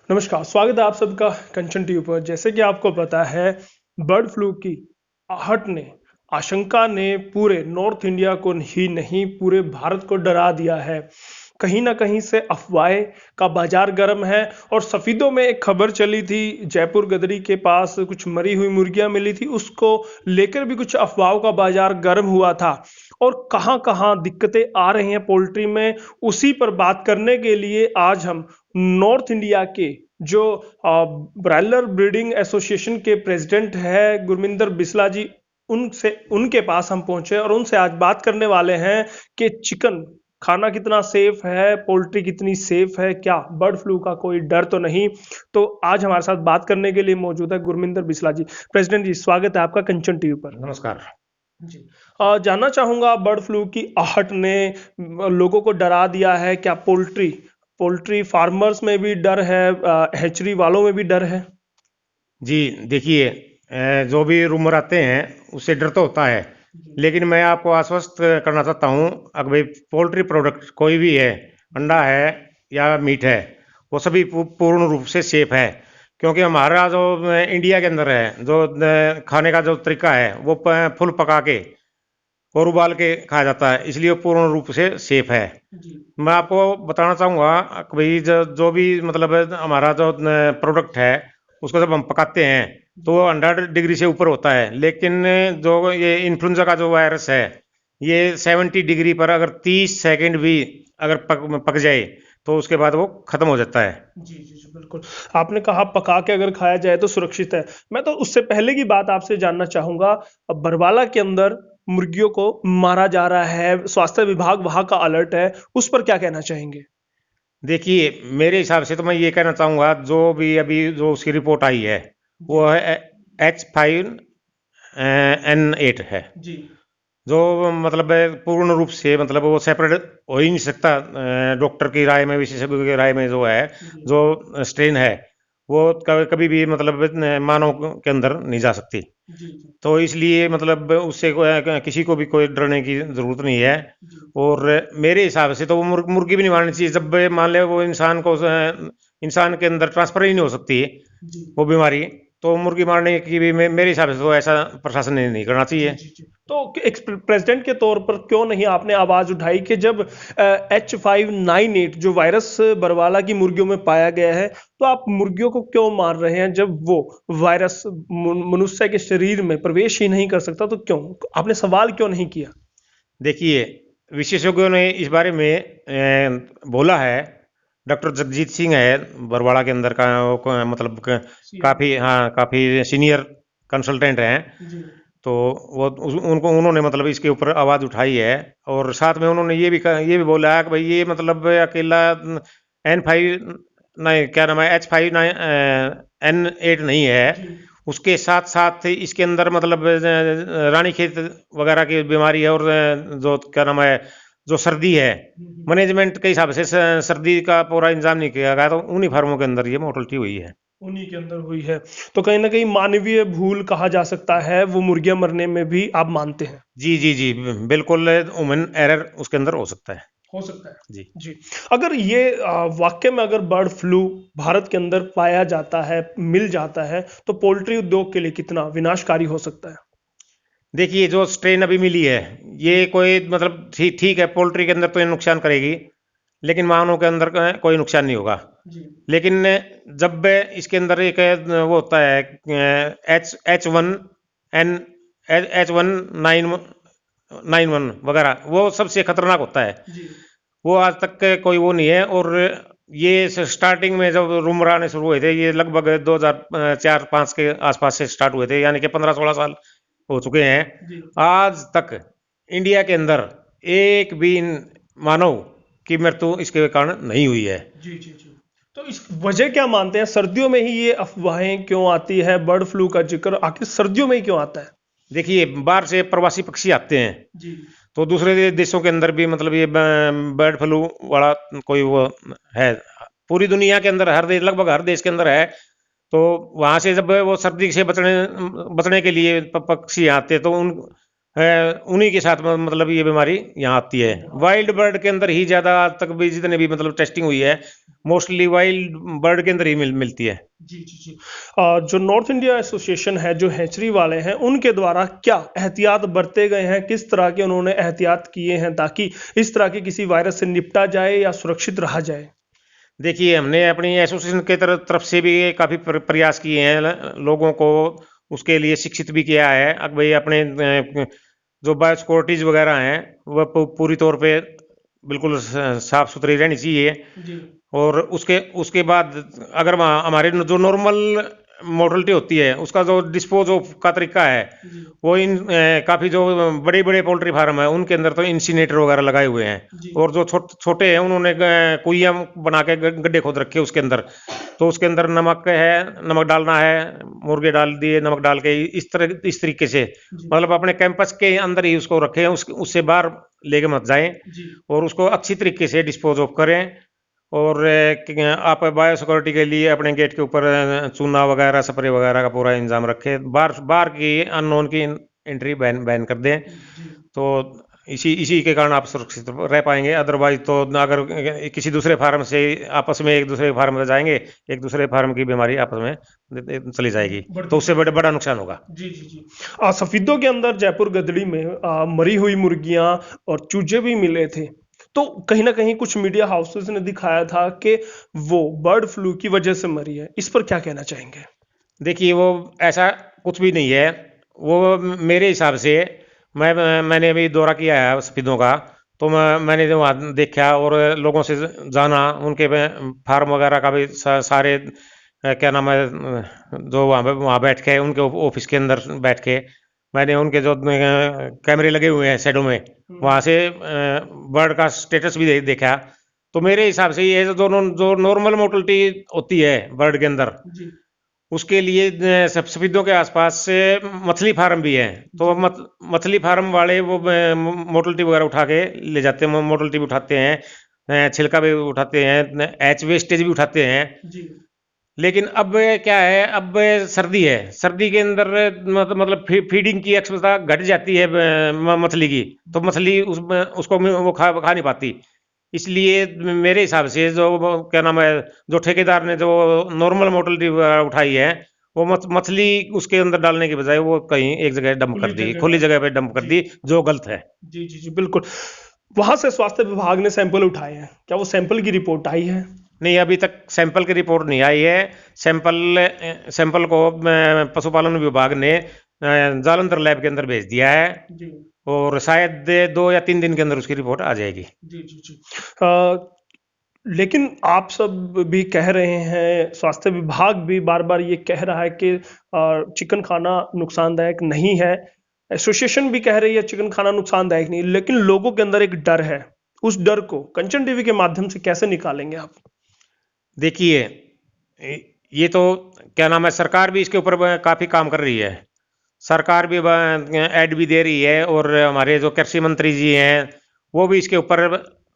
नमस्कार, स्वागत है आप सबका कंचन टीवी पर। जैसे कि आपको पता है, बर्ड फ्लू की आहट ने, आशंका ने पूरे नॉर्थ इंडिया को ही नहीं पूरे भारत को डरा दिया है। कहीं ना कहीं से अफवाहें का बाजार गर्म है और सफीदों में एक खबर चली थी, जयपुर गदरी के पास कुछ मरी हुई मुर्गियां मिली थी, उसको लेकर भी कुछ अफवाहों का बाजार गर्म हुआ था। और कहां कहां दिक्कतें आ रही हैं पोल्ट्री में, उसी पर बात करने के लिए आज हम नॉर्थ इंडिया के जो ब्रायलर ब्रीडिंग एसोसिएशन के प्रेसिडेंट है गुरमिंदर बिस्ला जी, उनसे उनके पास हम पहुंचे और उनसे आज बात करने वाले हैं कि चिकन खाना कितना सेफ है, पोल्ट्री कितनी सेफ है, क्या बर्ड फ्लू का कोई डर तो नहीं। तो आज हमारे साथ बात करने के लिए मौजूद है गुरमिंदर बिस्ला जी। प्रेसिडेंट जी, स्वागत है आपका कंचन टीवी पर। नमस्कार। जी। जानना चाहूंगा, बर्ड फ्लू की आहट ने लोगों को डरा दिया है, क्या पोल्ट्री पोल्ट्री फार्मर्स में भी डर है, हैचरी वालों में भी डर है? जी, देखिए, जो भी रूमर आते हैं उससे डर तो होता है, लेकिन मैं आपको आश्वस्त करना चाहता हूँ। अगर भाई पोल्ट्री प्रोडक्ट कोई भी है, अंडा है या मीट है, वो सभी पूर्ण रूप से सेफ है। क्योंकि हमारा जो इंडिया के अंदर है, जो खाने का जो तरीका है, वो फुल पका के और उबाल के खाया जाता है, इसलिए वो पूर्ण रूप से सेफ है। जी। मैं आपको बताना चाहूँगा कि भाई जो भी मतलब हमारा जो प्रोडक्ट है, उसको जब हम पकाते हैं तो वो 100 डिग्री से ऊपर होता है। लेकिन जो ये इन्फ्लुएंजा का जो वायरस है, ये 70 डिग्री पर अगर 30 सेकंड भी अगर पक जाए तो उसके बाद वो खत्म हो जाता है। जी, जी, जी, बिल्कुल। आपने कहा पका के अगर खाया जाए तो सुरक्षित है। मैं तो उससे पहले की बात आपसे जानना चाहूँगा, बरवाला के अंदर मुर्गियों को मारा जा रहा है, स्वास्थ्य विभाग वहाँ का अलर्ट है, उस पर क्या कहना चाहेंगे? देखिए, मेरे हिसाब से तो मैं ये कहना चाहूँगा, जो भी अभी जो उसकी रिपोर्ट आई है, जी। वो है H5N8 है। जी। जो मतलब पूर्ण रूप से मतलब वो सेपरेट हो ही नहीं सकता। डॉक्टर की राय में, विशेषज्ञों की राय में जो है, जी। जो स्ट्रेन है, वो कभी भी मतलब मानव के अंदर नहीं जा सकती। जी। जी। तो इसलिए मतलब उससे किसी को भी कोई डरने की जरूरत नहीं है। जी। और मेरे हिसाब से तो वो मुर्गी भी नहीं मारनी चाहिए। जब मान ले वो इंसान के अंदर ट्रांसफर ही नहीं हो सकती जी। वो बीमारी, तो मुर्गी मारने की भी मेरे हिसाब से तो ऐसा प्रशासन ने नहीं करना जी, चाहिए। जी, जी। तो एक प्रेसिडेंट के तौर पर क्यों नहीं आपने आवाज उठाई कि जब H5N8 जो वायरस बरवाला की मुर्गियों में पाया गया है, तो आप मुर्गियों को क्यों मार रहे हैं? जब वो वायरस मनुष्य के शरीर में प्रवेश ही नहीं कर सकता, तो क्यों आपने सवाल क्यों नहीं किया? देखिए, विशेषज्ञों ने इस बारे में बोला है। डॉक्टर जगजीत सिंह है बरवाड़ा के अंदर का, वो मतलब सीएम। काफ़ी, हाँ, काफ़ी सीनियर कंसल्टेंट हैं। जी। तो वो उनको उन्होंने मतलब इसके ऊपर आवाज़ उठाई है। और साथ में उन्होंने ये भी बोला है कि भाई ये मतलब अकेला N5, नहीं, क्या नाम है, H5N8 नहीं है। जी। उसके साथ साथ इसके अंदर मतलब रानीखेत वगैरह की बीमारी है। और जो क्या नाम है, जो सर्दी है, मैनेजमेंट के हिसाब से सर्दी का पूरा इंतजाम नहीं किया गया, तो उन्हीं फार्मों के अंदर ये मोर्टलिटी हुई है। उन्हीं के अंदर हुई है। तो कहीं ना कहीं मानवीय भूल कहा जा सकता है, वो मुर्गियां मरने में भी आप मानते हैं? जी, जी, जी, बिल्कुल ह्यूमन एरर उसके अंदर हो सकता है। हो सकता है। जी। जी। अगर ये वाकई में अगर बर्ड फ्लू भारत के अंदर पाया जाता है, मिल जाता है, तो पोल्ट्री उद्योग के लिए कितना विनाशकारी हो सकता है? देखिए, जो स्ट्रेन अभी मिली है, ये जी। कोई मतलब ठीक ठीक है, पोल्ट्री के अंदर तो ये नुकसान करेगी, लेकिन मानव के अंदर कोई नुकसान नहीं होगा। जी। लेकिन जब इसके अंदर एक वो होता है, एच वन H1N1 91 वगैरह, वो सबसे खतरनाक होता है। जी। वो आज तक के कोई वो नहीं है। और ये स्टार्टिंग में जब रूमर आने शुरू हुए थे, ये लगभग 2004-5 के आसपास से स्टार्ट हुए थे, यानी कि 15-16 साल हो चुके हैं। जी। आज तक इंडिया के अंदर एक भी मानव की मृत्यु इसके कारण नहीं हुई है। जी। जी। जी। तो इस वजह क्या मानते हैं, सर्दियों में ही ये अफवाहें क्यों आती है, बर्ड फ्लू का जिक्र आखिर सर्दियों में ही क्यों आता है? देखिए, बाहर से प्रवासी पक्षी आते हैं, जी। तो दूसरे देशों के अंदर भी मतलब ये बर्ड फ्लू वाला कोई वो है। पूरी दुनिया के अंदर हर देश, लगभग हर देश के अंदर है। तो वहां से जब वो सर्दी से बचने बचने के लिए पक्षी आते हैं, तो उन्हीं के साथ मतलब ये बीमारी यहाँ आती है। वाइल्ड बर्ड के अंदर ही ज्यादा आज तक भी जितने भी मतलब टेस्टिंग हुई है, मोस्टली वाइल्ड बर्ड के अंदर ही मिलती है। जी जी जी। जो नॉर्थ इंडिया एसोसिएशन है, जो हैचरी वाले हैं, उनके द्वारा क्या एहतियात बरते गए हैं, किस तरह के उन्होंने एहतियात किए हैं ताकि इस तरह के किसी वायरस से निपटा जाए या सुरक्षित रहा जाए? देखिए, हमने अपनी एसोसिएशन के तरफ से भी काफी प्रयास किए हैं, लोगों को उसके लिए शिक्षित भी किया है। अब भाई अपने जो बायो सिक्योरिटीज वगैरह हैं वह पूरी तौर पे बिल्कुल साफ सुथरी रहनी चाहिए। जी और उसके उसके बाद अगर हमारे जो नॉर्मल मोर्टलिटी होती है उसका जो डिस्पोज ऑफ का तरीका है, जी वो इन काफ़ी जो बड़े बड़े पोल्ट्री फार्म है उनके अंदर तो इंसीनेटर वगैरह लगाए हुए हैं। जी और जो छोटे हैं उन्होंने कुइयां बना के गड्ढे खोद रखे उसके अंदर। तो उसके अंदर नमक है, नमक डालना है, मुर्गे डाल दिए नमक डाल के, इस तरीके से जी मतलब अपने कैंपस के अंदर ही उसको रखें, उससे बाहर लेके मत जाएं। जी और उसको अच्छी तरीके से डिस्पोज ऑफ करें। और आप बायो सिक्योरिटी के लिए अपने गेट के ऊपर चूना वगैरह स्प्रे वगैरह का पूरा इंतजाम रखें। बाहर बाहर की अननोन की एंट्री बैन बैन कर दें। जी तो इसी इसी के कारण आप सुरक्षित रह पाएंगे। अदरवाइज तो अगर किसी दूसरे फार्म से आपस में एक दूसरे फार्म में जाएंगे, एक दूसरे फार्म की बीमारी आपस में चली जाएगी, तो उससे बड़ा नुकसान होगा। जी जी जी। सफेदों के अंदर जयपुर गदड़ी में मरी हुई मुर्गियां और चूजे भी मिले थे। तो कहीं ना कहीं कुछ मीडिया हाउसेस ने दिखाया था कि वो बर्ड फ्लू की वजह से मरी है। इस पर क्या कहना चाहेंगे? देखिए, वो ऐसा कुछ भी नहीं है। वो मेरे हिसाब से, मैंने अभी दौरा किया है सफेदों का, तो मैंने जो वहाँ देखा और लोगों से जाना, उनके फार्म वगैरह का भी सारे क्या नाम है, जो वहाँ बैठ के उनके ऑफिस के अंदर बैठ के मैंने उनके जो कैमरे लगे हुए हैं साइडों में, वहाँ से बर्ड का स्टेटस भी देखा। तो मेरे हिसाब से ये जो नॉर्मल मोर्टलिटी होती है बर्ड के अंदर, जी उसके लिए सफेदों के आसपास से मछली फार्म भी है। तो मछली फार्म वाले वो मोर्टलिटी वगैरह उठा के ले जाते हैं, मोर्टलिटी भी उठाते हैं, छिलका भी उठाते हैं, एच वेस्टेज भी उठाते हैं। जी लेकिन अब क्या है, अब सर्दी है, सर्दी के अंदर मतलब फीडिंग की एक्सपेक्टेशंस घट जाती है मछली की। तो मछली उसको वो खा नहीं पाती। इसलिए मेरे हिसाब से जो क्या नाम है, जो ठेकेदार ने जो नॉर्मल मोर्टलिटी उठाई है, वो मछली उसके अंदर डालने के बजाय वो कहीं एक जगह डंप कर खुली दी, जगह खुली डाल। जगह पे डंप कर जी दी, जो गलत है। जी जी जी बिल्कुल। वहां से स्वास्थ्य विभाग ने सैंपल उठाए हैं, क्या वो सैंपल की रिपोर्ट आई है? नहीं, अभी तक सैंपल की रिपोर्ट नहीं आई है। सैंपल को पशुपालन विभाग ने जालंधर लैब के अंदर भेज दिया है। जी और शायद 2 या 3 दिन के अंदर उसकी रिपोर्ट आ जाएगी। जी जी जी। अ, लेकिन आप सब भी कह रहे हैं, स्वास्थ्य विभाग भी बार बार ये कह रहा है कि चिकन खाना नुकसानदायक नहीं है। एसोसिएशन भी कह रही है चिकन खाना नुकसानदायक नहीं, लेकिन लोगों के अंदर एक डर है। उस डर को कंचन टीवी के माध्यम से कैसे निकालेंगे आप? देखिए, ये तो क्या नाम है, सरकार भी इसके ऊपर काफी काम कर रही है। सरकार भी ऐड भी दे रही है, और हमारे जो कृषि मंत्री जी हैं वो भी इसके ऊपर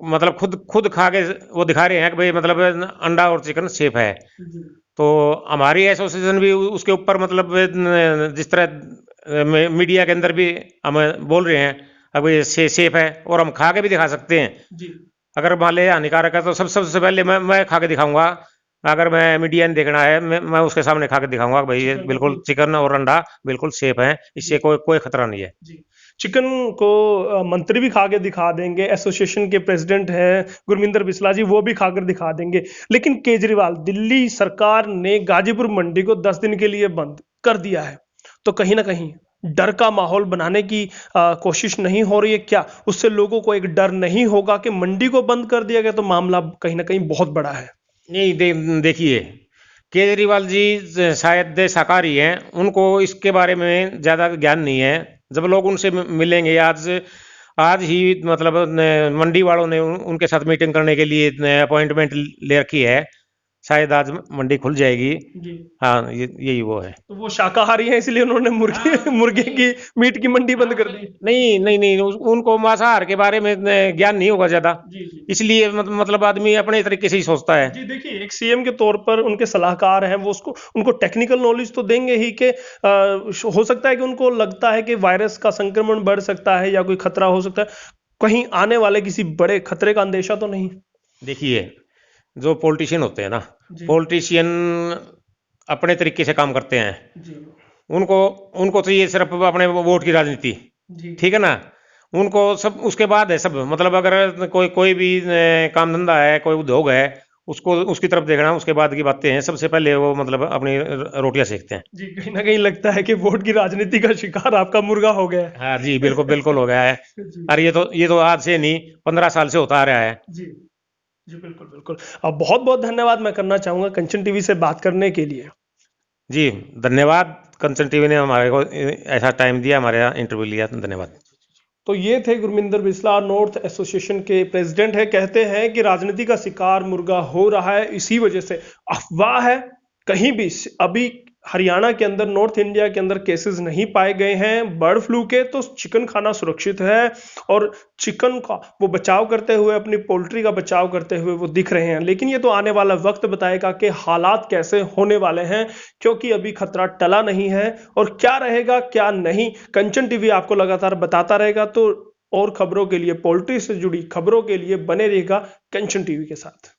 मतलब खुद खुद खा के वो दिखा रहे हैं कि भाई मतलब अंडा और चिकन सेफ है। जी तो हमारी एसोसिएशन भी उसके ऊपर मतलब जिस तरह मीडिया के अंदर भी हम बोल रहे हैं अब ये सेफ है, और हम खा के भी दिखा सकते हैं। जी अगर मान लिया हानिकारक है तो सबसे पहले मैं खा के दिखाऊंगा। अगर मैं मीडिया ने देखना है, मैं उसके सामने खा के दिखाऊंगा कि भाई ये चिकन बिल्कुल बिल्कुल। चिकन और अंडा बिल्कुल सेफ है, इससे जी कोई कोई खतरा नहीं है। जी। चिकन को मंत्री भी खा के दिखा देंगे, एसोसिएशन के प्रेसिडेंट हैं गुरमिंदर बिस्ला जी, वो भी खाकर दिखा देंगे। लेकिन केजरीवाल, दिल्ली सरकार ने गाजीपुर मंडी को 10 दिन के लिए बंद कर दिया है। तो कहीं ना कहीं डर का माहौल बनाने की कोशिश नहीं हो रही है क्या? उससे लोगों को एक डर नहीं होगा कि मंडी को बंद कर दिया गया तो मामला कहीं ना कहीं बहुत बड़ा है? नहीं, देखिए, केजरीवाल जी शायद शाकाहारी हैं, उनको इसके बारे में ज़्यादा ज्ञान नहीं है। जब लोग उनसे मिलेंगे, आज आज ही मतलब मंडी वालों ने उनके साथ मीटिंग करने के लिए अपॉइंटमेंट ले रखी है। शायद आज मंडी खुल जाएगी। जी। हाँ, यही वो है। तो वो शाकाहारी हैं इसलिए उन्होंने मुर्गे मुर्गे की मीट की मंडी बंद कर दी। नहीं नहीं नहीं, उनको मांसाहार के बारे में ज्ञान नहीं होगा ज्यादा, जी जी। इसलिए मतलब आदमी अपने तरीके से ही सोचता है। जी देखिए, एक सीएम के तौर पर उनके सलाहकार हैं, वो उसको उनको टेक्निकल नॉलेज तो देंगे ही कि हो सकता है कि उनको लगता है कि वायरस का संक्रमण बढ़ सकता है या कोई खतरा हो सकता है, कहीं आने वाले किसी बड़े खतरे का अंदेशा तो नहीं। देखिए, जो पॉलिटिशियन होते हैं ना, जी पॉलिटिशियन अपने तरीके से काम करते हैं। जी उनको उनको तो ये सिर्फ अपने वोट की राजनीति, जी ठीक है ना। उनको सब उसके बाद है सब, मतलब अगर कोई कोई भी काम धंधा है, कोई उद्योग है, उसको उसकी तरफ देखना, उसके बाद की बातें हैं। सबसे पहले वो मतलब अपनी रोटियां सेकते हैं। जी। कहीं ना कहीं लगता है कि वोट की राजनीति का शिकार आपका मुर्गा हो गया है। हाँ जी, बिल्कुल बिल्कुल हो गया है। जी और ये तो आज से नहीं, 15 साल से होता आ रहा है। जी जी। बिल्कुल बिल्कुल। अब बहुत बहुत धन्यवाद मैं करना चाहूंगा कंचन टीवी से बात करने के लिए। जी, धन्यवाद। कंचन टीवी ने हमारे को ऐसा टाइम दिया, हमारे यहाँ इंटरव्यू लिया, धन्यवाद। तो ये थे गुरमिंदर बिस्ला, नॉर्थ एसोसिएशन के प्रेसिडेंट है। कहते हैं कि राजनीति का शिकार मुर्गा हो रहा है, इसी वजह से अफवाह है। कहीं भी अभी हरियाणा के अंदर, नॉर्थ इंडिया के अंदर केसेस नहीं पाए गए हैं बर्ड फ्लू के, तो चिकन खाना सुरक्षित है। और चिकन का वो बचाव करते हुए, अपनी पोल्ट्री का बचाव करते हुए वो दिख रहे हैं। लेकिन ये तो आने वाला वक्त बताएगा कि हालात कैसे होने वाले हैं, क्योंकि अभी खतरा टला नहीं है। और क्या रहेगा क्या नहीं, कंचन टीवी आपको लगातार बताता रहेगा। तो और खबरों के लिए, पोल्ट्री से जुड़ी खबरों के लिए बने रहेगा कंचन टीवी के साथ।